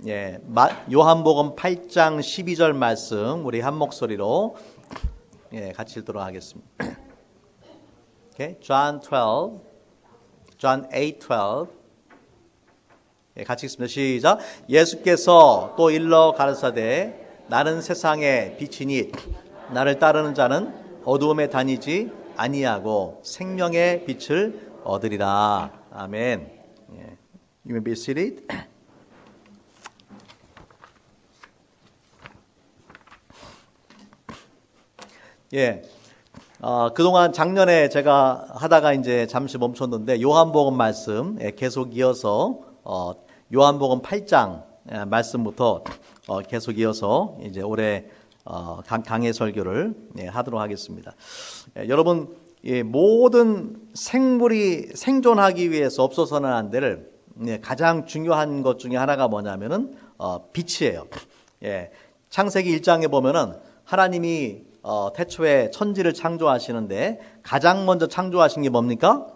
예, 요한복음 8장 12절 말씀 우리 한 목소리로 같이 읽도록 하겠습니다. Okay, John 8:12. 같이 읽습니다. 시작. 예수께서 또 일러 가르사대 나는 세상의 빛이니 나를 따르는 자는 어두움에 다니지 아니하고 생명의 빛을 얻으리라. 아멘. You may be seated. 그동안 작년에 제가 하다가 이제 잠시 멈췄는데 요한복음 말씀 계속 이어서 요한복음 8장 말씀부터 계속 이어서 이제 올해 강해 설교를 하도록 하겠습니다. 여러분, 모든 생물이 생존하기 위해서 없어서는 안 될 가장 중요한 것 중에 하나가 뭐냐면은 빛이에요. 창세기 1장에 보면은 하나님이 태초에 천지를 창조하시는데 가장 먼저 창조하신 게 뭡니까?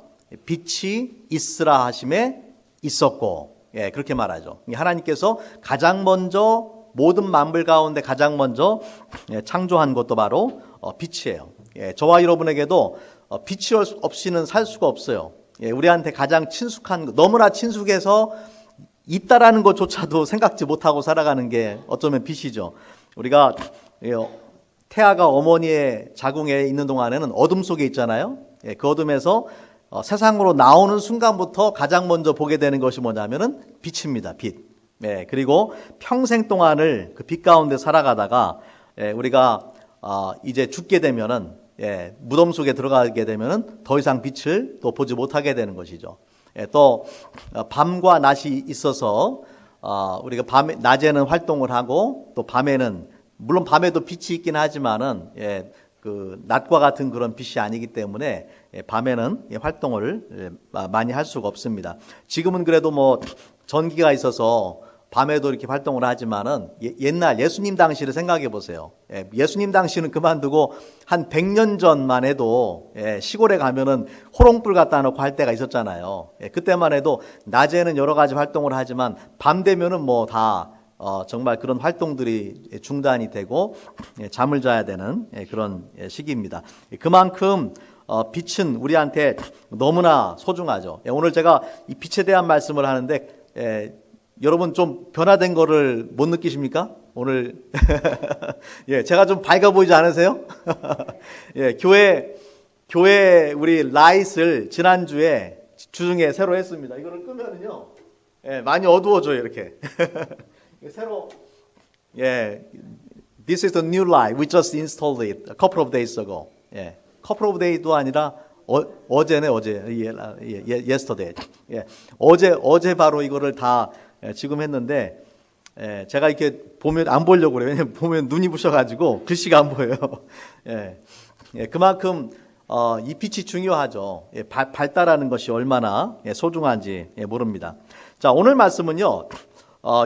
빛이 있으라 하심에 있었고, 그렇게 말하죠. 하나님께서 가장 먼저 모든 만물 가운데 가장 먼저 창조한 것도 바로 빛이에요. 저와 여러분에게도 빛이 없이는 살 수가 없어요. 우리한테 가장 친숙한, 너무나 친숙해서 있다라는 것조차도 생각지 못하고 살아가는 게 어쩌면 빛이죠. 우리가 태아가 어머니의 자궁에 있는 동안에는 어둠 속에 있잖아요. 그 어둠에서 세상으로 나오는 순간부터 가장 먼저 보게 되는 것이 뭐냐면은 빛입니다. 빛. 그리고 평생 동안을 그 빛 가운데 살아가다가 우리가 이제 죽게 되면은 무덤 속에 들어가게 되면은 더 이상 빛을 또 보지 못하게 되는 것이죠. 또 밤과 낮이 있어서 우리가 낮에는 활동을 하고 또 밤에는 물론 밤에도 빛이 있긴 하지만은 그 낮과 같은 그런 빛이 아니기 때문에 밤에는 활동을 많이 할 수가 없습니다. 지금은 그래도 뭐 전기가 있어서 밤에도 이렇게 활동을 하지만은 옛날 예수님 당시를 생각해 보세요. 예수님 당시는 그만두고 한 100년 전만 해도 시골에 가면은 호롱불 갖다 놓고 할 때가 있었잖아요. 그때만 해도 낮에는 여러 가지 활동을 하지만 밤 되면은 뭐 다 정말 그런 활동들이 중단이 되고 잠을 자야 되는 그런 시기입니다. 그만큼 빛은 우리한테 너무나 소중하죠. 오늘 제가 이 빛에 대한 말씀을 하는데 여러분 좀 변화된 거를 못 느끼십니까? 오늘 제가 좀 밝아 보이지 않으세요? 교회 우리 라이트를 지난주에 주중에 새로 했습니다. 이거를 끄면은요 많이 어두워져요. 이렇게 새로 This is the new light. We just installed it a couple of days ago. couple of days도 아니라 어제네. yesterday. 어제 바로 이거를 다 지금 했는데 제가 이렇게 보면 안 보려고 그래요. 왜냐면 보면 눈이 부셔가지고 글씨가 안 보여요. 그만큼 이 빛이 중요하죠. 밝다라는 것이 얼마나 소중한지 모릅니다. 자, 오늘 말씀은요.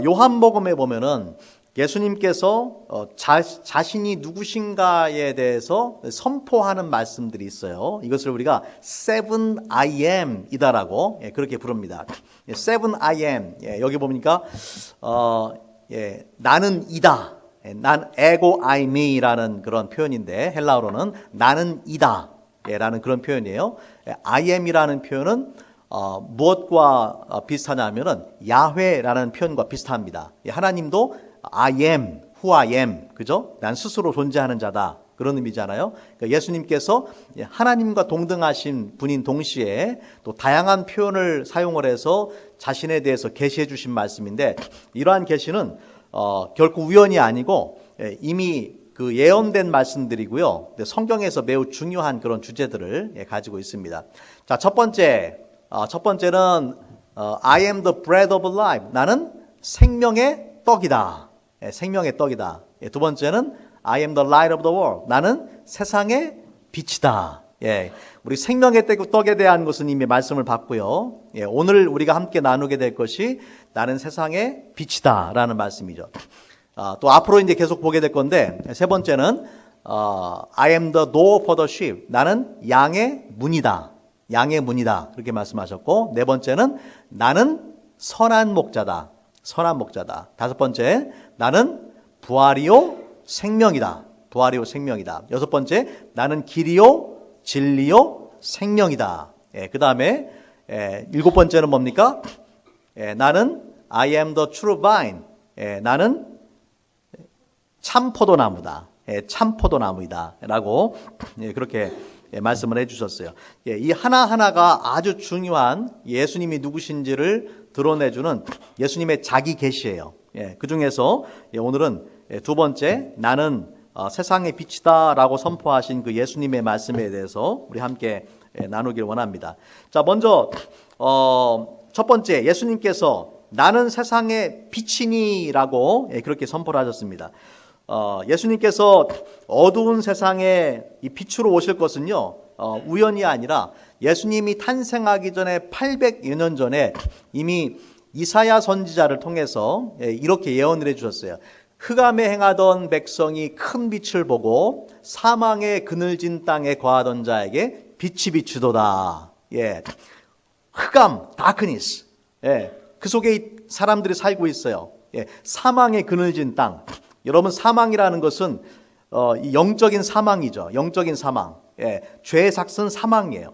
요한복음에 보면은 예수님께서 자신이 누구신가에 대해서 선포하는 말씀들이 있어요. 이것을 우리가 Seven I am 이다라고 그렇게 부릅니다. Seven I am. 여기 보니까 나는 이다. 난 에고 I me라는 그런 표현인데 헬라어로는 나는 이다 라는 그런 표현이에요. I am이라는 표현은 무엇과 비슷하냐면은 야훼라는 표현과 비슷합니다. 하나님도 I am, who I am, 그죠? 난 스스로 존재하는 자다. 그런 의미잖아요. 그러니까 예수님께서 하나님과 동등하신 분인 동시에 또 다양한 표현을 사용을 해서 자신에 대해서 계시해 주신 말씀인데 이러한 계시는 결코 우연이 아니고 이미 그 예언된 말씀들이고요. 성경에서 매우 중요한 그런 주제들을 가지고 있습니다. 자, 첫 번째는 I am the bread of life. 나는 생명의 떡이다. 생명의 떡이다. 두 번째는 I am the light of the world. 나는 세상의 빛이다. 우리 생명의 떡에 대한 것은 이미 말씀을 봤고요. 오늘 우리가 함께 나누게 될 것이 나는 세상의 빛이다 라는 말씀이죠. 또 앞으로 이제 계속 보게 될 건데 세 번째는 I am the door for the sheep. 나는 양의 문이다. 양의 문이다. 그렇게 말씀하셨고 네 번째는 나는 선한 목자다. 선한 목자다. 다섯 번째, 나는 부활이요 생명이다. 부활이요 생명이다. 여섯 번째, 나는 길이요 진리요 생명이다. 그 다음에 일곱 번째는 뭡니까? 나는 I am the true vine. 나는 참 포도나무다. 참 포도나무이다. 라고 그렇게 말씀을 해주셨어요. 이 하나하나가 아주 중요한 예수님이 누구신지를 드러내주는 예수님의 자기 계시예요. 그 중에서 오늘은 두 번째, 나는 세상의 빛이다 라고 선포하신 그 예수님의 말씀에 대해서 우리 함께 나누길 원합니다. 자, 먼저 첫 번째, 예수님께서 나는 세상의 빛이니 라고 그렇게 선포를 하셨습니다. 예수님께서 어두운 세상에 이 빛으로 오실 것은요, 우연이 아니라 예수님이 탄생하기 전에 800여 년 전에 이미 이사야 선지자를 통해서 이렇게 예언을 해주셨어요. 흑암에 행하던 백성이 큰 빛을 보고 사망의 그늘진 땅에 거하던 자에게 빛이 비추도다. 흑암, 다크니스. 그 속에 사람들이 살고 있어요. 사망의 그늘진 땅. 여러분, 사망이라는 것은 영적인 사망이죠. 영적인 사망. 죄의 삭은 사망이에요.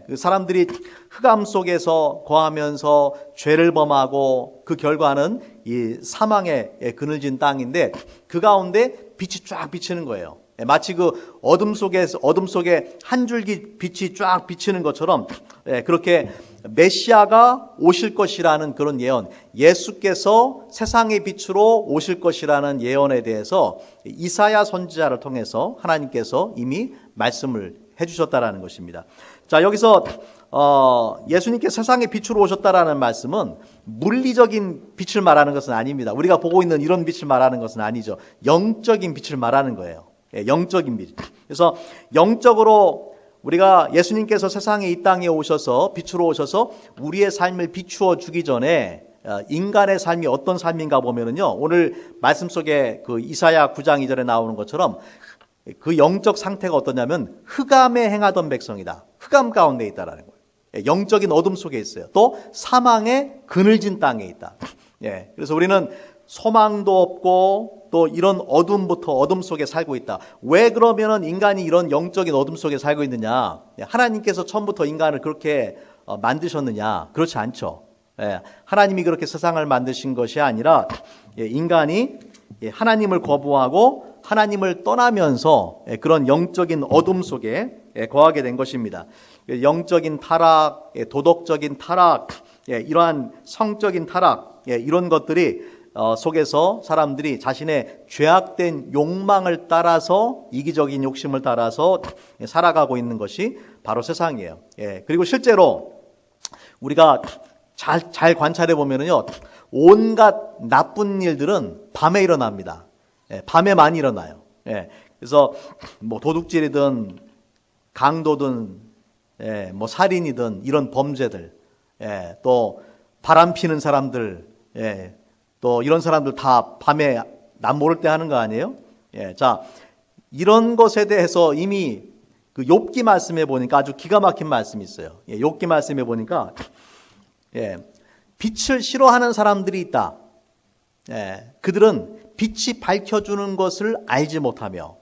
그 사람들이 흑암 속에서 거하면서 죄를 범하고 그 결과는 이 사망의 그늘진 땅인데 그 가운데 빛이 쫙 비치는 거예요. 마치 그 어둠 속에 한 줄기 빛이 쫙 비치는 것처럼 그렇게 메시아가 오실 것이라는 그런 예언, 예수께서 세상의 빛으로 오실 것이라는 예언에 대해서 이사야 선지자를 통해서 하나님께서 이미 말씀을 해주셨다라는 것입니다. 자, 여기서 예수님께 세상의 빛으로 오셨다라는 말씀은 물리적인 빛을 말하는 것은 아닙니다. 우리가 보고 있는 이런 빛을 말하는 것은 아니죠. 영적인 빛을 말하는 거예요. 영적인 빛. 그래서 영적으로 우리가 예수님께서 세상에 이 땅에 오셔서 빛으로 오셔서 우리의 삶을 비추어 주기 전에 인간의 삶이 어떤 삶인가 보면은요, 오늘 말씀 속에 그 이사야 9장 2절에 나오는 것처럼 그 영적 상태가 어떠냐면 흑암에 행하던 백성이다. 흑암 가운데 있다라는 거예요. 영적인 어둠 속에 있어요. 또 사망의 그늘진 땅에 있다. 그래서 우리는 소망도 없고 또 이런 어둠 속에 살고 있다. 왜 그러면은 인간이 이런 영적인 어둠 속에 살고 있느냐? 하나님께서 처음부터 인간을 그렇게 만드셨느냐? 그렇지 않죠. 하나님이 그렇게 세상을 만드신 것이 아니라 인간이 하나님을 거부하고 하나님을 떠나면서 그런 영적인 어둠 속에 거하게 된 것입니다. 영적인 타락, 도덕적인 타락, 이러한 성적인 타락, 이런 것들이 속에서 사람들이 자신의 죄악된 욕망을 따라서 이기적인 욕심을 따라서 살아가고 있는 것이 바로 세상이에요. 그리고 실제로 우리가 잘 관찰해 보면은요, 온갖 나쁜 일들은 밤에 일어납니다. 밤에 많이 일어나요. 그래서 뭐 도둑질이든 강도든 뭐 살인이든 이런 범죄들, 또 바람 피는 사람들, 또 이런 사람들 다 밤에 남 모를 때 하는 거 아니에요? 자, 이런 것에 대해서 이미 그 욥기 말씀에 보니까 아주 기가 막힌 말씀이 있어요. 욥기 말씀에 보니까 빛을 싫어하는 사람들이 있다. 그들은 빛이 밝혀주는 것을 알지 못하며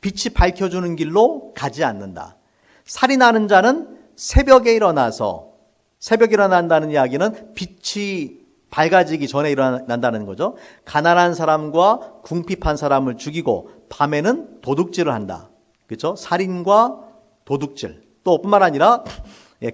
빛이 밝혀주는 길로 가지 않는다. 살인하는 자는 새벽에 일어난다는 이야기는 빛이 밝아지기 전에 일어난다는 거죠. 가난한 사람과 궁핍한 사람을 죽이고 밤에는 도둑질을 한다. 그렇죠? 살인과 도둑질. 또 뿐만 아니라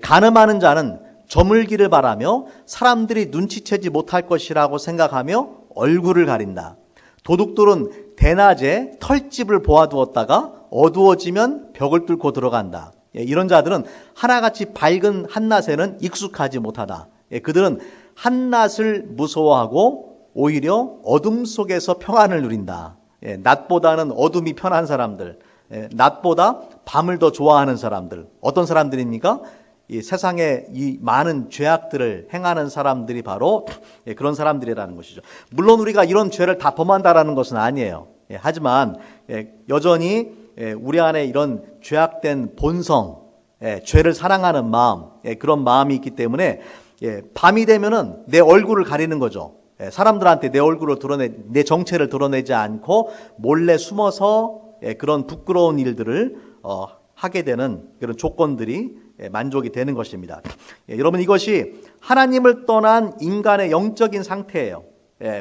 간음하는 자는 저물기를 바라며 사람들이 눈치채지 못할 것이라고 생각하며 얼굴을 가린다. 도둑들은 대낮에 털집을 보아두었다가 어두워지면 벽을 뚫고 들어간다. 이런 자들은 하나같이 밝은 한낮에는 익숙하지 못하다. 그들은 한낮을 무서워하고 오히려 어둠 속에서 평안을 누린다. 낮보다는 어둠이 편한 사람들, 낮보다 밤을 더 좋아하는 사람들, 어떤 사람들입니까? 이 세상에 이 많은 죄악들을 행하는 사람들이 바로 그런 사람들이라는 것이죠. 물론 우리가 이런 죄를 다 범한다라는 것은 아니에요. 하지만 여전히 우리 안에 이런 죄악된 본성, 죄를 사랑하는 마음, 그런 마음이 있기 때문에 밤이 되면은 내 얼굴을 가리는 거죠. 사람들한테 내 얼굴을 내 정체를 드러내지 않고 몰래 숨어서 그런 부끄러운 일들을 하게 되는 그런 조건들이 만족이 되는 것입니다. 여러분, 이것이 하나님을 떠난 인간의 영적인 상태예요.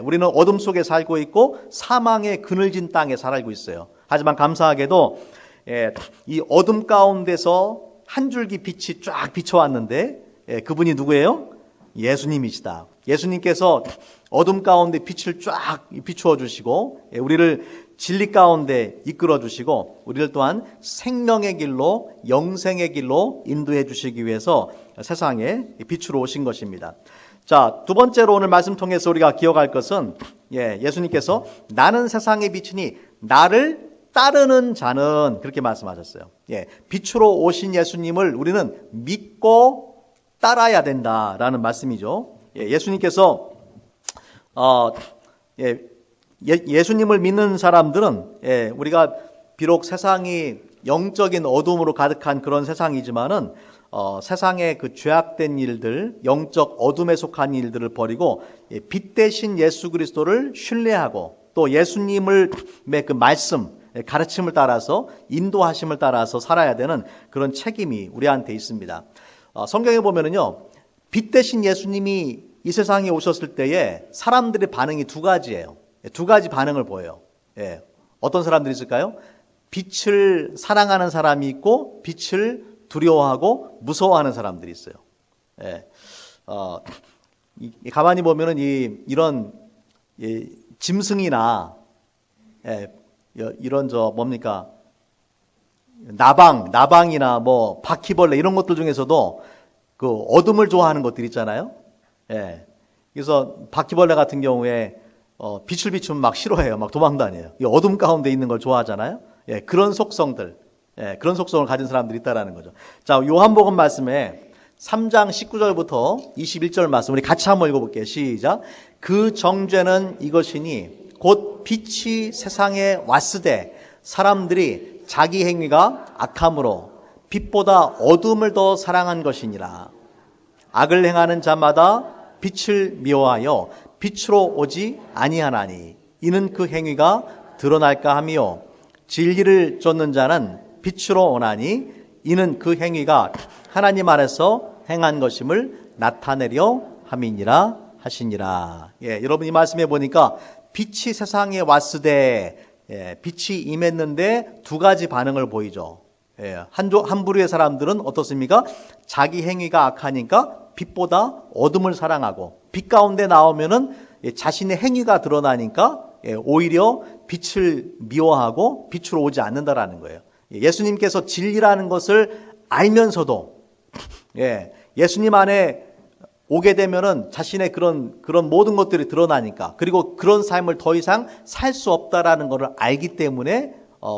우리는 어둠 속에 살고 있고 사망의 그늘진 땅에 살고 있어요. 하지만 감사하게도 이 어둠 가운데서 한 줄기 빛이 쫙 비춰왔는데 그분이 누구예요? 예수님이시다. 예수님께서 어둠 가운데 빛을 쫙 비추어 주시고 우리를 진리 가운데 이끌어 주시고 우리를 또한 생명의 길로, 영생의 길로 인도해 주시기 위해서 세상에 빛으로 오신 것입니다. 자, 두 번째로 오늘 말씀 통해서 우리가 기억할 것은 예수님께서 나는 세상의 빛이니 나를 따르는 자는, 그렇게 말씀하셨어요. 빛으로 오신 예수님을 우리는 믿고 따라야 된다라는 말씀이죠. 예수님께서 예수님을 믿는 사람들은 우리가 비록 세상이 영적인 어둠으로 가득한 그런 세상이지만은 세상의 그 죄악된 일들, 영적 어둠에 속한 일들을 버리고 빛 대신 예수 그리스도를 신뢰하고 또 예수님의 그 말씀, 가르침을 따라서, 인도하심을 따라서 살아야 되는 그런 책임이 우리한테 있습니다. 성경에 보면은요, 빛 대신 예수님이 이 세상에 오셨을 때에 사람들의 반응이 두 가지예요. 두 가지 반응을 보여요. 어떤 사람들이 있을까요? 빛을 사랑하는 사람이 있고 빛을 두려워하고 무서워하는 사람들이 있어요. 가만히 보면은 이런 짐승이나 이런 뭡니까? 나방이나 뭐 바퀴벌레 이런 것들 중에서도 그 어둠을 좋아하는 것들 있잖아요. 그래서 바퀴벌레 같은 경우에 빛을 비추면 막 싫어해요. 막 도망다녀요. 이 어둠 가운데 있는 걸 좋아하잖아요. 그런 속성들, 그런 속성을 가진 사람들이 있다라는 거죠. 자, 요한복음 말씀에 3장 19절부터 21절 말씀 우리 같이 한번 읽어볼게요. 시작. 그 정죄는 이것이니 곧 빛이 세상에 왔으되 사람들이 자기 행위가 악함으로 빛보다 어둠을 더 사랑한 것이니라. 악을 행하는 자마다 빛을 미워하여 빛으로 오지 아니하나니 이는 그 행위가 드러날까 하며 진리를 쫓는 자는 빛으로 오나니 이는 그 행위가 하나님 안에서 행한 것임을 나타내려 함이니라 하시니라. 여러분 이 말씀에 보니까 빛이 세상에 왔으되 빛이 임했는데 두 가지 반응을 보이죠. 한 부류의 사람들은 어떻습니까? 자기 행위가 악하니까 빛보다 어둠을 사랑하고 빛 가운데 나오면은 자신의 행위가 드러나니까 오히려 빛을 미워하고 빛으로 오지 않는다라는 거예요. 예수님께서 진리라는 것을 알면서도 예수님 안에 오게 되면은 자신의 그런 모든 것들이 드러나니까, 그리고 그런 삶을 더 이상 살 수 없다라는 것을 알기 때문에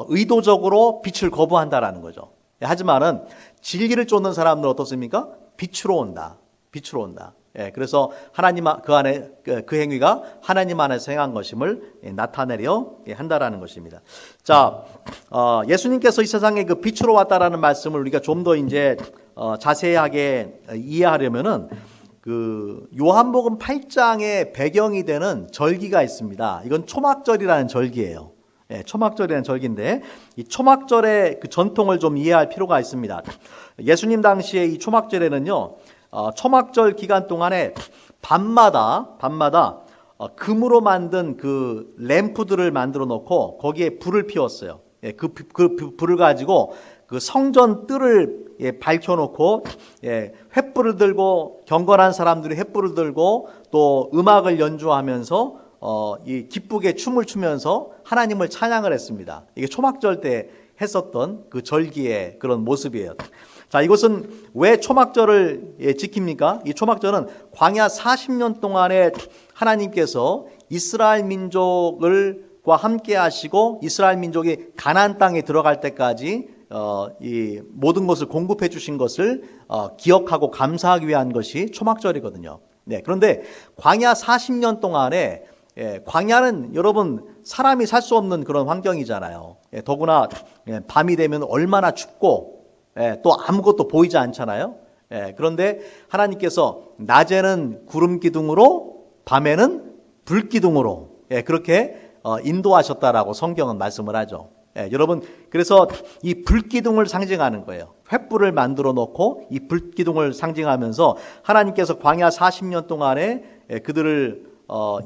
의도적으로 빛을 거부한다라는 거죠. 하지만은 진리를 쫓는 사람들은 어떻습니까? 빛으로 온다. 빛으로 온다. 그래서 하나님 그 안에 그 행위가 하나님 안에서 행한 것임을 나타내려 한다라는 것입니다. 자, 예수님께서 이 세상에 그 빛으로 왔다라는 말씀을 우리가 좀 더 이제 자세하게 이해하려면은 그 요한복음 8장의 배경이 되는 절기가 있습니다. 이건 초막절이라는 절기예요. 초막절이라는 절기인데 이 초막절의 그 전통을 좀 이해할 필요가 있습니다. 예수님 당시에 이 초막절에는요, 초막절 기간 동안에 밤마다 금으로 만든 그 램프들을 만들어 놓고 거기에 불을 피웠어요. 그 불을 가지고 그 성전 뜰을 밝혀놓고 횃불을 들고 경건한 사람들이 횃불을 들고 또 음악을 연주하면서 이 기쁘게 춤을 추면서 하나님을 찬양을 했습니다. 이게 초막절 때 했었던 그 절기의 그런 모습이에요. 자, 이것은 왜 초막절을 지킵니까? 이 초막절은 광야 40년 동안에 하나님께서 이스라엘 민족과 함께 하시고 이스라엘 민족이 가나안 땅에 들어갈 때까지 이 모든 것을 공급해 주신 것을 기억하고 감사하기 위한 것이 초막절이거든요. 그런데 광야 40년 동안에 광야는 여러분 사람이 살 수 없는 그런 환경이잖아요. 더구나 밤이 되면 얼마나 춥고 또 아무것도 보이지 않잖아요. 그런데 하나님께서 낮에는 구름 기둥으로 밤에는 불기둥으로 그렇게 인도하셨다라고 성경은 말씀을 하죠. 여러분, 그래서 이 불기둥을 상징하는 거예요. 횃불을 만들어 놓고 이 불기둥을 상징하면서 하나님께서 광야 40년 동안에 그들을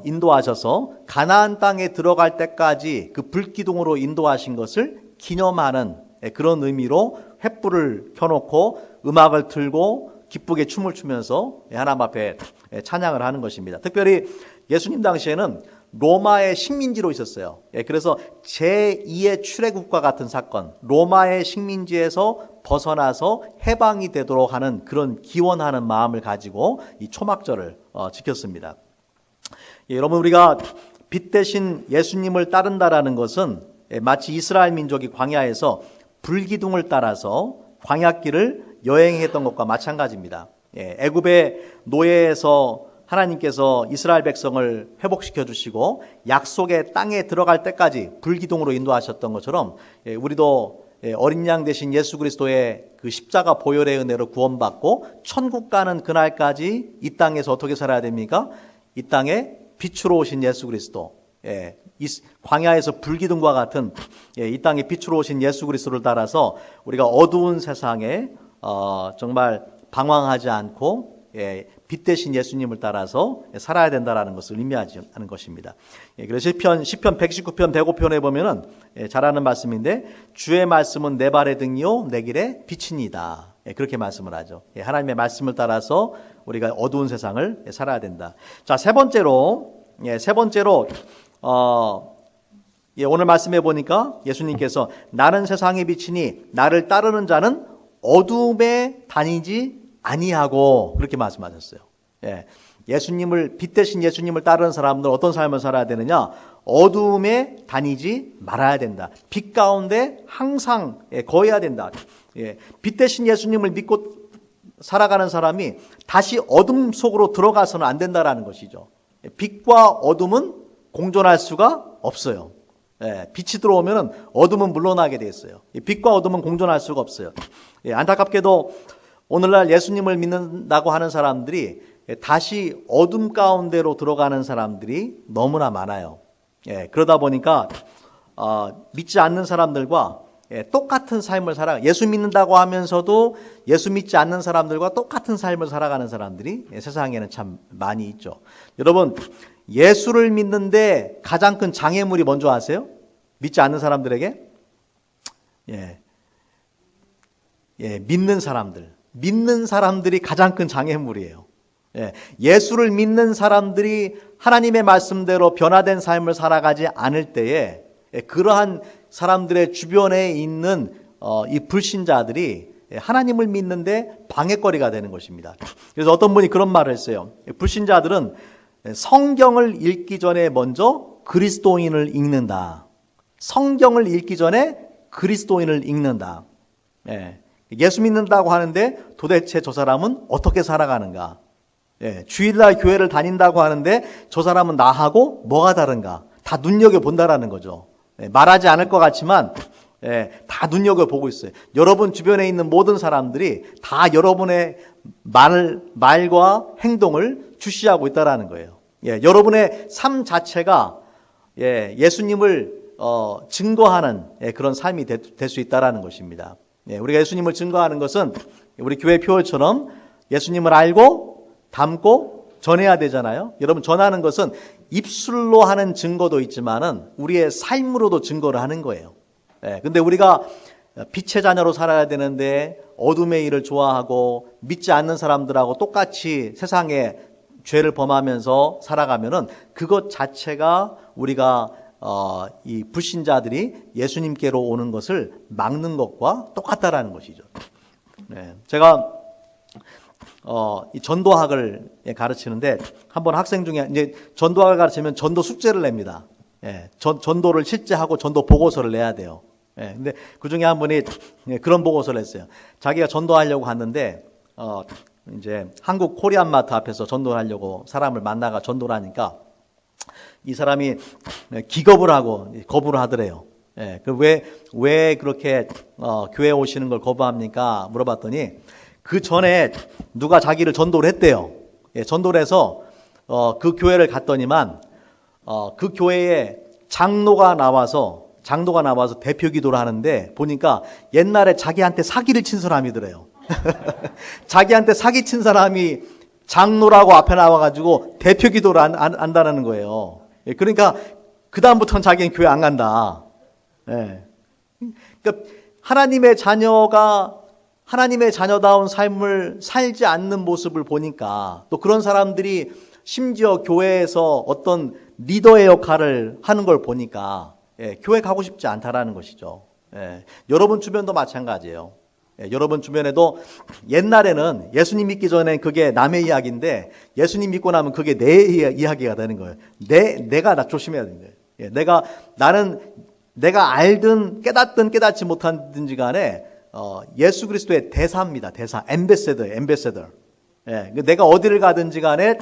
인도하셔서 가나안 땅에 들어갈 때까지 그 불기둥으로 인도하신 것을 기념하는 그런 의미로 횃불을 켜놓고 음악을 틀고 기쁘게 춤을 추면서 하나님 앞에 찬양을 하는 것입니다. 특별히 예수님 당시에는 로마의 식민지로 있었어요. 그래서 제2의 출애굽과 같은 사건, 로마의 식민지에서 벗어나서 해방이 되도록 하는 그런 기원하는 마음을 가지고 이 초막절을 지켰습니다. 여러분, 우리가 빛 대신 예수님을 따른다라는 것은 마치 이스라엘 민족이 광야에서 불기둥을 따라서 광야길을 여행했던 것과 마찬가지입니다. 애굽의 노예에서 하나님께서 이스라엘 백성을 회복시켜 주시고 약속의 땅에 들어갈 때까지 불기둥으로 인도하셨던 것처럼 우리도 어린 양 대신 예수 그리스도의 그 십자가 보혈의 은혜로 구원받고 천국 가는 그날까지 이 땅에서 어떻게 살아야 됩니까? 이 땅에 빛으로 오신 예수 그리스도, 광야에서 불기둥과 같은 이 땅에 빛으로 오신 예수 그리스도를 따라서 우리가 어두운 세상에 정말 방황하지 않고 빛 대신 예수님을 따라서 살아야 된다라는 것을 의미하는 것입니다. 그래서 시편 119편 105편에 보면은 잘 아는 말씀인데 주의 말씀은 내 발의 등이요 내 길의 빛이니이다. 그렇게 말씀을 하죠. 하나님의 말씀을 따라서 우리가 어두운 세상을 살아야 된다. 자, 세 번째로 오늘 말씀해 보니까 예수님께서 나는 세상의 빛이니 나를 따르는 자는 어둠에 다니지 아니하고 그렇게 말씀하셨어요. 예수님을 빛 대신 예수님을 따르는 사람들 어떤 삶을 살아야 되느냐? 어둠에 다니지 말아야 된다. 빛 가운데 항상 거해야 된다. 빛 대신 예수님을 믿고 살아가는 사람이 다시 어둠 속으로 들어가서는 안 된다라는 것이죠. 빛과 어둠은 공존할 수가 없어요. 빛이 들어오면 어둠은 물러나게 돼 있어요. 빛과 어둠은 공존할 수가 없어요. 안타깝게도 오늘날 예수님을 믿는다고 하는 사람들이 다시 어둠 가운데로 들어가는 사람들이 너무나 많아요. 그러다 보니까 믿지 않는 사람들과 똑같은 삶을 예수 믿는다고 하면서도 예수 믿지 않는 사람들과 똑같은 삶을 살아가는 사람들이 세상에는 참 많이 있죠. 여러분, 예수를 믿는데 가장 큰 장애물이 뭔지 아세요? 믿지 않는 사람들에게? 믿는 사람들이 가장 큰 장애물이에요. 예수를 믿는 사람들이 하나님의 말씀대로 변화된 삶을 살아가지 않을 때에 그러한 사람들의 주변에 있는 이 불신자들이 하나님을 믿는데 방해거리가 되는 것입니다. 그래서 어떤 분이 그런 말을 했어요. 불신자들은 성경을 읽기 전에 먼저 그리스도인을 읽는다. 성경을 읽기 전에 그리스도인을 읽는다. 예수 믿는다고 하는데 도대체 저 사람은 어떻게 살아가는가? 주일날 교회를 다닌다고 하는데 저 사람은 나하고 뭐가 다른가? 다 눈여겨본다라는 거죠. 말하지 않을 것 같지만 다 눈여겨보고 있어요. 여러분 주변에 있는 모든 사람들이 다 여러분의 말과 행동을 주시하고 있다라는 거예요. 여러분의 삶 자체가 예수님을 증거하는 그런 삶이 될 수 있다라는 것입니다. 우리가 예수님을 증거하는 것은 우리 교회 표어처럼 예수님을 알고 담고 전해야 되잖아요. 여러분, 전하는 것은 입술로 하는 증거도 있지만은 우리의 삶으로도 증거를 하는 거예요. 근데 우리가 빛의 자녀로 살아야 되는데 어둠의 일을 좋아하고 믿지 않는 사람들하고 똑같이 세상에 죄를 범하면서 살아가면은 그것 자체가 우리가 이 불신자들이 예수님께로 오는 것을 막는 것과 똑같다라는 것이죠. 제가 이 전도학을 가르치는데 한번 학생 중에 이제 전도학을 가르치면 전도 숙제를 냅니다. 전도를 실제 하고 전도 보고서를 내야 돼요. 근데 그 중에 한 분이 그런 보고서를 했어요. 자기가 전도하려고 갔는데 이제 한국 코리안 마트 앞에서 전도를 하려고 사람을 만나가 전도를 하니까 이 사람이 기겁을 하고 거부를 하더래요. 왜 그렇게 교회에 오시는 걸 거부합니까? 물어봤더니 그 전에 누가 자기를 전도를 했대요. 전도를 해서 그 교회를 갔더니만 그 교회에 장로가 나와서 대표 기도를 하는데 보니까 옛날에 자기한테 사기를 친 사람이더래요. 자기한테 사기 친 사람이 장로라고 앞에 나와가지고 대표 기도를 한다는 거예요. 그러니까 그다음부터는 자기는 교회 안 간다. 그러니까 하나님의 자녀다운 삶을 살지 않는 모습을 보니까 또 그런 사람들이 심지어 교회에서 어떤 리더의 역할을 하는 걸 보니까 교회 가고 싶지 않다라는 것이죠. 여러분 주변도 마찬가지예요. 여러분 주변에도 옛날에는 예수님 믿기 전에 그게 남의 이야기인데 예수님 믿고 나면 그게 내 이야기가 되는 거예요. 내가 조심해야 되는 거예요. 내가 알든 깨닫든 깨닫지 못하든지 간에 예수 그리스도의 대사입니다. 대사, 엠베세더. 내가 어디를 가든지 간에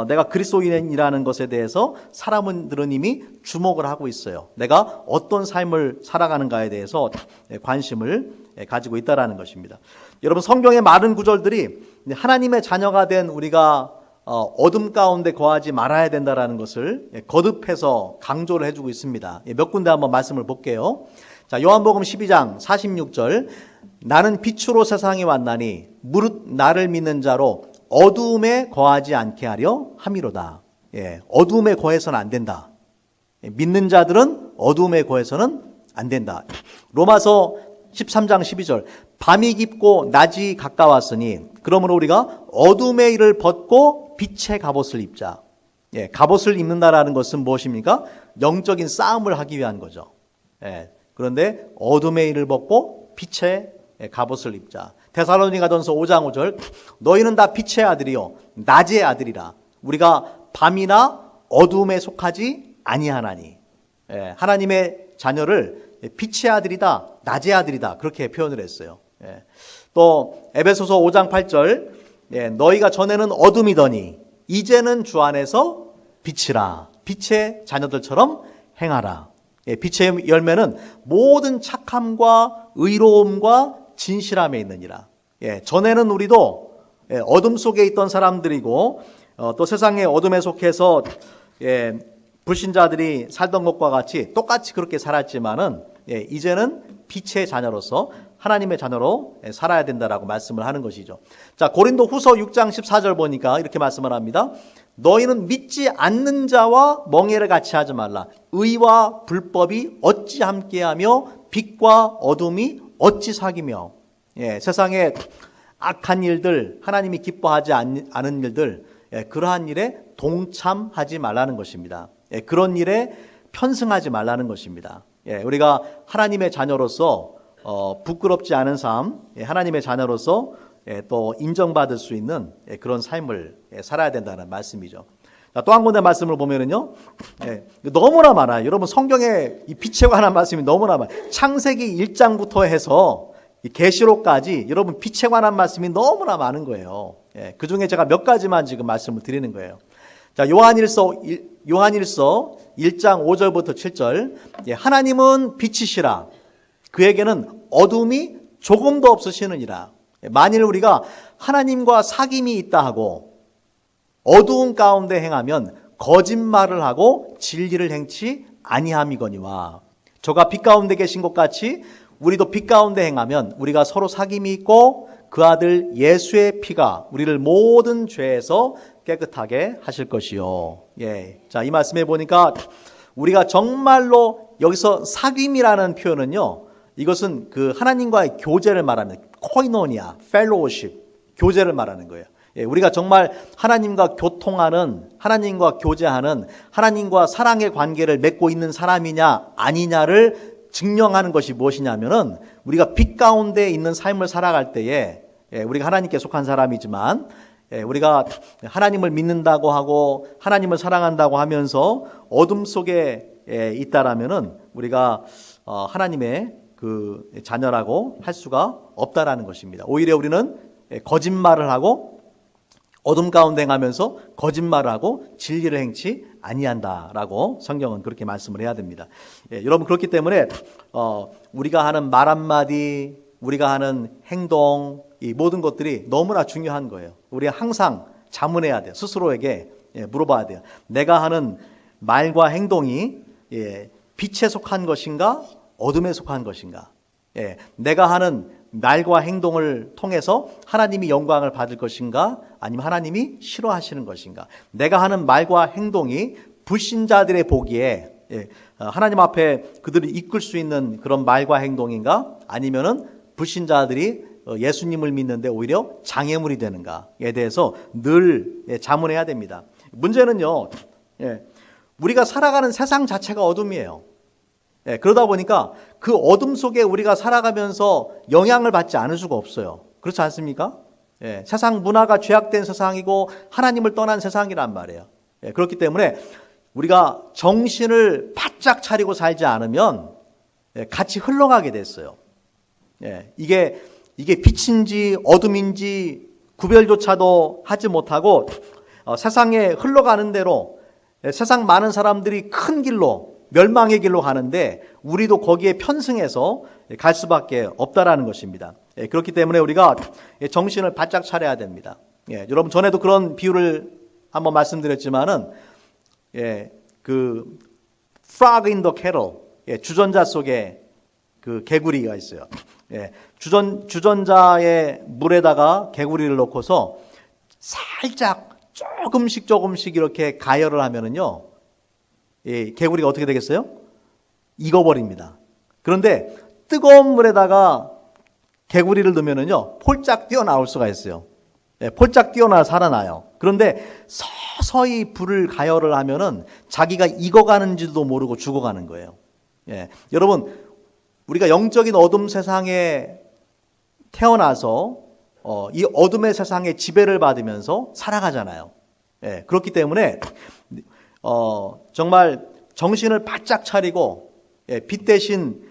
내가 그리스도인이라는 것에 대해서 사람들은 이미 주목을 하고 있어요. 내가 어떤 삶을 살아가는가에 대해서 관심을 가지고 있다라는 것입니다. 여러분 성경의 많은 구절들이 하나님의 자녀가 된 우리가 어둠 가운데 거하지 말아야 된다라는 것을 거듭해서 강조를 해주고 있습니다. 몇 군데 한번 말씀을 볼게요. 자, 요한복음 12장 46절 나는 빛으로 세상에 왔나니 무릇 나를 믿는 자로 어두움에 거하지 않게 하려 함이로다. 어두움에 거해서는 안 된다. 믿는 자들은 어두움에 거해서는 안 된다. 로마서 13장 12절 밤이 깊고 낮이 가까웠으니 그러므로 우리가 어둠의 일을 벗고 빛의 갑옷을 입자. 갑옷을 입는다라는 것은 무엇입니까? 영적인 싸움을 하기 위한 거죠. 그런데 어둠의 일을 벗고 빛의 갑옷을 입자. 데살로니가전서 5장 5절 너희는 다 빛의 아들이요 낮의 아들이라. 우리가 밤이나 어둠에 속하지 아니하나니. 하나님의 자녀를 빛의 아들이다, 낮의 아들이다 그렇게 표현을 했어요. 또 에베소서 5장 8절 너희가 전에는 어둠이더니 이제는 주 안에서 빛이라. 빛의 자녀들처럼 행하라. 빛의 열매는 모든 착함과 의로움과 진실함에 있느니라. 전에는 우리도 어둠 속에 있던 사람들이고 또 세상의 어둠에 속해서 불신자들이 살던 것과 같이 똑같이 그렇게 살았지만은 이제는 빛의 자녀로서 하나님의 자녀로 살아야 된다라고 말씀을 하는 것이죠. 자, 고린도 후서 6장 14절 보니까 이렇게 말씀을 합니다. 너희는 믿지 않는 자와 멍에를 같이 하지 말라. 의와 불법이 어찌 함께하며 빛과 어둠이 어찌 사귀며. 세상에 악한 일들, 하나님이 기뻐하지 않은 일들, 그러한 일에 동참하지 말라는 것입니다. 그런 일에 편승하지 말라는 것입니다. 우리가 하나님의 자녀로서 부끄럽지 않은 삶, 하나님의 자녀로서 또 인정받을 수 있는 그런 삶을 살아야 된다는 말씀이죠. 또 한 군데 말씀을 보면은요, 너무나 많아요. 여러분 성경에 이 빛에 관한 말씀이 너무나 많아요. 창세기 1장부터 해서 계시록까지 여러분 빛에 관한 말씀이 너무나 많은 거예요. 그 중에 제가 몇 가지만 지금 말씀을 드리는 거예요. 자, 요한일서 1장 5절부터 7절. 하나님은 빛이시라. 그에게는 어둠이 조금도 없으시느니라. 만일 우리가 하나님과 사귐이 있다 하고 어두운 가운데 행하면 거짓말을 하고 진리를 행치 아니함이거니와. 저가 빛 가운데 계신 것 같이 우리도 빛 가운데 행하면 우리가 서로 사귐이 있고 그 아들 예수의 피가 우리를 모든 죄에서 깨끗하게 하실 것이요. 자, 이 말씀에 보니까 우리가 정말로 여기서 사귐이라는 표현은요, 이것은 그 하나님과의 교제를 말합니다. 코이노니아, 펠로우십, 교제를 말하는 거예요. 우리가 정말 하나님과 교통하는, 하나님과 교제하는, 하나님과 사랑의 관계를 맺고 있는 사람이냐 아니냐를 증명하는 것이 무엇이냐면은 우리가 빛 가운데 있는 삶을 살아갈 때에 우리가 하나님께 속한 사람이지만 우리가 하나님을 믿는다고 하고 하나님을 사랑한다고 하면서 어둠 속에 있다라면은 우리가 하나님의 그 자녀라고 할 수가 없다라는 것입니다. 오히려 우리는 거짓말을 하고 어둠 가운데 행하면서 거짓말을 하고 진리를 행치 아니한다라고 성경은 그렇게 말씀을 해야 됩니다. 여러분 그렇기 때문에 우리가 하는 말 한마디, 우리가 하는 행동, 이 모든 것들이 너무나 중요한 거예요. 우리가 항상 자문해야 돼요. 스스로에게 물어봐야 돼요. 내가 하는 말과 행동이 빛에 속한 것인가 어둠에 속한 것인가. 내가 하는 말과 행동을 통해서 하나님이 영광을 받을 것인가 아니면 하나님이 싫어하시는 것인가. 내가 하는 말과 행동이 불신자들의 보기에 하나님 앞에 그들을 이끌 수 있는 그런 말과 행동인가 아니면은 불신자들이 예수님을 믿는데 오히려 장애물이 되는가에 대해서 늘 자문해야 됩니다. 문제는요, 우리가 살아가는 세상 자체가 어둠이에요. 그러다 보니까 그 어둠 속에 우리가 살아가면서 영향을 받지 않을 수가 없어요. 그렇지 않습니까? 세상 문화가 죄악된 세상이고 하나님을 떠난 세상이란 말이에요. 그렇기 때문에 우리가 정신을 바짝 차리고 살지 않으면 같이 흘러가게 됐어요. 이게 빛인지 어둠인지 구별조차도 하지 못하고 세상에 흘러가는 대로 세상 많은 사람들이 큰 길로 멸망의 길로 가는데 우리도 거기에 편승해서 갈 수밖에 없다라는 것입니다. 그렇기 때문에 우리가 정신을 바짝 차려야 됩니다. 여러분 전에도 그런 비유를 한번 말씀드렸지만은 그 frog in the kettle, 주전자 속에 그 개구리가 있어요. 주전자의 물에다가 개구리를 넣고서 살짝 조금씩 이렇게 가열을 하면은요, 개구리가 어떻게 되겠어요? 익어버립니다. 그런데 뜨거운 물에다가 개구리를 넣으면은요, 폴짝 뛰어나올 수가 있어요. 폴짝 뛰어나 살아나요. 그런데 서서히 불을 가열을 하면은 자기가 익어가는지도 모르고 죽어가는 거예요. 여러분, 우리가 영적인 어둠 세상에 태어나서 이 어둠의 세상에 지배를 받으면서 살아가잖아요. 그렇기 때문에 정말 정신을 바짝 차리고 빛 대신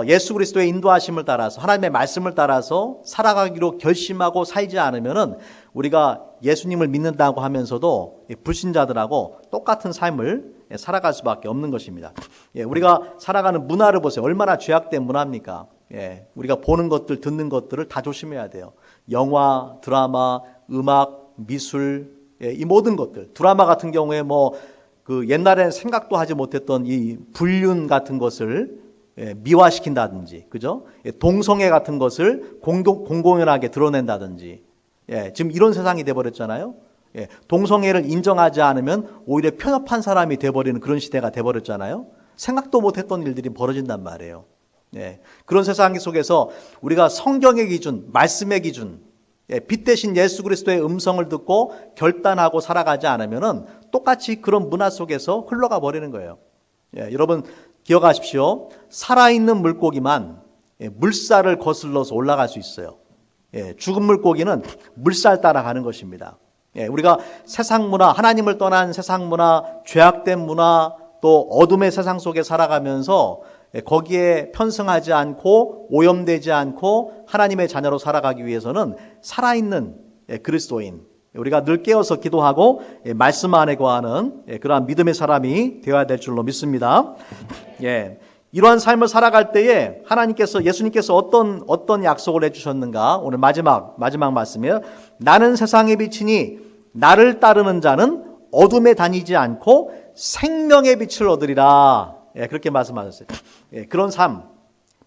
예수 그리스도의 인도하심을 따라서 하나님의 말씀을 따라서 살아가기로 결심하고 살지 않으면은 우리가 예수님을 믿는다고 하면서도 불신자들하고 똑같은 삶을 살아갈 수밖에 없는 것입니다. 우리가 살아가는 문화를 보세요. 얼마나 죄악된 문화입니까? 우리가 보는 것들, 듣는 것들을 다 조심해야 돼요. 영화, 드라마, 음악, 미술, 이 모든 것들. 드라마 같은 경우에 그 옛날에는 생각도 하지 못했던 이 불륜 같은 것을 미화시킨다든지, 그죠? 동성애 같은 것을 공공연하게 드러낸다든지, 지금 이런 세상이 돼버렸잖아요. 동성애를 인정하지 않으면 오히려 편협한 사람이 돼버리는 그런 시대가 돼버렸잖아요. 생각도 못했던 일들이 벌어진단 말이에요. 그런 세상 속에서 우리가 성경의 기준, 말씀의 기준, 빛 대신 예수 그리스도의 음성을 듣고 결단하고 살아가지 않으면은 똑같이 그런 문화 속에서 흘러가 버리는 거예요. 여러분 기억하십시오. 살아있는 물고기만 물살을 거슬러서 올라갈 수 있어요. 죽은 물고기는 물살 따라가는 것입니다. 우리가 세상 문화, 하나님을 떠난 세상 문화, 죄악된 문화, 또 어둠의 세상 속에 살아가면서 거기에 편승하지 않고 오염되지 않고 하나님의 자녀로 살아가기 위해서는 살아있는 그리스도인, 우리가 늘 깨어서 기도하고 말씀 안에 거하는 그러한 믿음의 사람이 되어야 될 줄로 믿습니다. 이러한 삶을 살아갈 때에 예수님께서 어떤 약속을 해주셨는가? 오늘 마지막 말씀이에요. 나는 세상의 빛이니 나를 따르는 자는 어둠에 다니지 않고 생명의 빛을 얻으리라. 그렇게 말씀하셨어요. 그런 삶,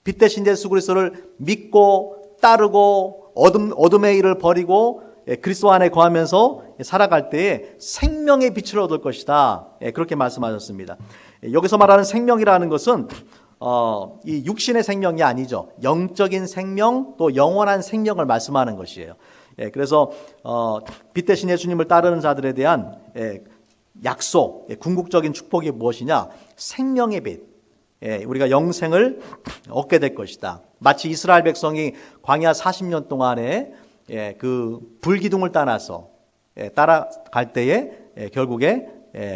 빛 대신 예수 그리스도를 믿고 따르고 어둠의 일을 버리고 그리스도 안에 거하면서 살아갈 때에 생명의 빛을 얻을 것이다. 그렇게 말씀하셨습니다. 여기서 말하는 생명이라는 것은 이 육신의 생명이 아니죠. 영적인 생명 또 영원한 생명을 말씀하는 것이에요. 그래서 빛 대신 예수님을 따르는 자들에 대한 약속, 궁극적인 축복이 무엇이냐? 생명의 빛. 우리가 영생을 얻게 될 것이다. 마치 이스라엘 백성이 광야 40년 동안에 그 불기둥을 따라서 따라갈 때에 결국에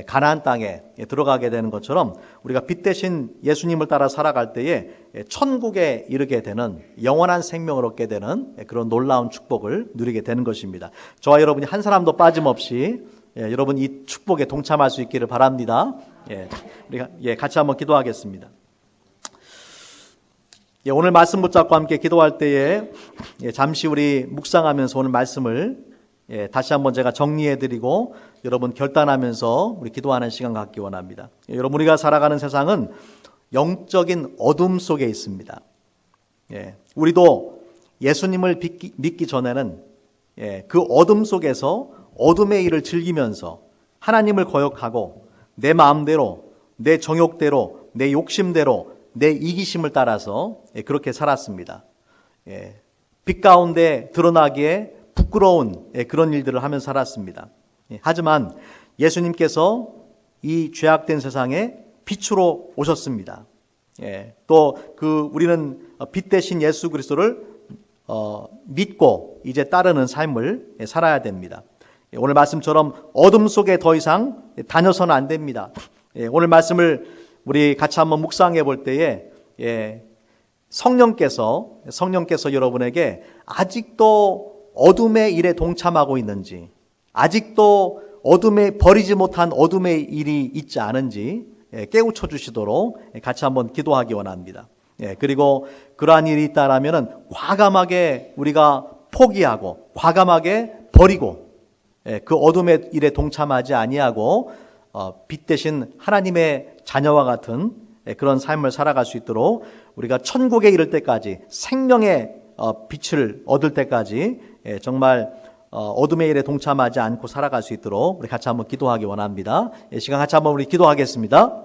가나안 땅에 들어가게 되는 것처럼 우리가 빛 대신 예수님을 따라 살아갈 때에 천국에 이르게 되는 영원한 생명을 얻게 되는 그런 놀라운 축복을 누리게 되는 것입니다. 저와 여러분이 한 사람도 빠짐없이 여러분 이 축복에 동참할 수 있기를 바랍니다. 우리가 같이 한번 기도하겠습니다. 오늘 말씀 붙잡고 함께 기도할 때에 잠시 우리 묵상하면서 오늘 말씀을 다시 한번 제가 정리해드리고 여러분 결단하면서 우리 기도하는 시간 갖기 원합니다. 여러분, 우리가 살아가는 세상은 영적인 어둠 속에 있습니다. 우리도 예수님을 믿기 전에는 그 어둠 속에서 어둠의 일을 즐기면서 하나님을 거역하고 내 마음대로, 내 정욕대로, 내 욕심대로, 내 이기심을 따라서 그렇게 살았습니다. 빛 가운데 드러나기에 부끄러운 그런 일들을 하면서 살았습니다. 하지만 예수님께서 이 죄악된 세상에 빛으로 오셨습니다. 또 우리는 빛 대신 예수 그리스도를 믿고 이제 따르는 삶을 살아야 됩니다. 오늘 말씀처럼 어둠 속에 더 이상 다녀서는 안 됩니다. 오늘 말씀을 우리 같이 한번 묵상해 볼 때에 성령께서 여러분에게 아직도 어둠의 일에 동참하고 있는지, 아직도 어둠에 버리지 못한 어둠의 일이 있지 않은지 깨우쳐 주시도록 같이 한번 기도하기 원합니다. 그리고 그러한 일이 있다라면은 과감하게 우리가 포기하고 과감하게 버리고 그 어둠의 일에 동참하지 아니하고 빛 대신 하나님의 자녀와 같은 그런 삶을 살아갈 수 있도록 우리가 천국에 이를 때까지 생명의 빛을 얻을 때까지 정말 어둠의 일에 동참하지 않고 살아갈 수 있도록 우리 같이 한번 기도하기 원합니다. 이 시간 같이 한번 우리 기도하겠습니다.